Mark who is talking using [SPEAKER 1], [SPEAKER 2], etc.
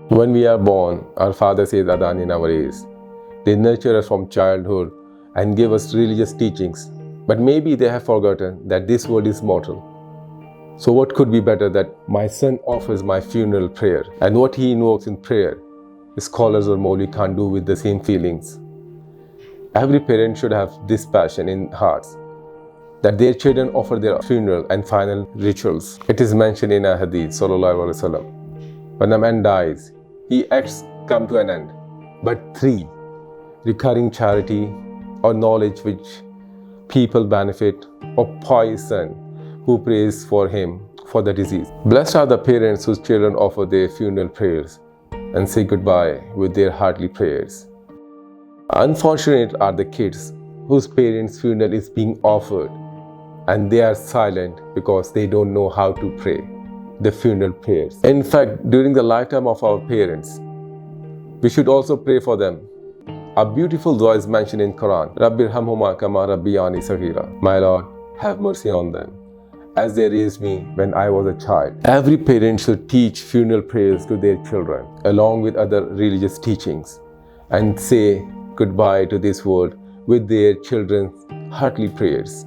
[SPEAKER 1] When we are born, our father says Adhan in our ears. They nurture us from childhood and give us religious teachings. But maybe they have forgotten that this world is mortal. So what could be better that my son offers my funeral prayer, and what he invokes in prayer, scholars or Mawli can't do with the same feelings. Every parent should have this passion in hearts, that their children offer their funeral and final rituals. It is mentioned in a hadith, sallallahu alaihi wasallam, when a man dies, his acts come to an end. But 3, recurring charity or knowledge which people benefit, or pious son who prays for him for the disease. Blessed are the parents whose children offer their funeral prayers and say goodbye with their heartly prayers. Unfortunate are the kids whose parents' funeral is being offered and they are silent because they don't know how to pray the funeral prayers. In fact, during the lifetime of our parents, we should also pray for them. A beautiful dua is mentioned in Quran, Rabbirhamhuma kama rabbiyani saghira. My Lord, have mercy on them, as they raised me when I was a child. Every parent should teach funeral prayers to their children, along with other religious teachings, and say goodbye to this world with their children's heartly prayers.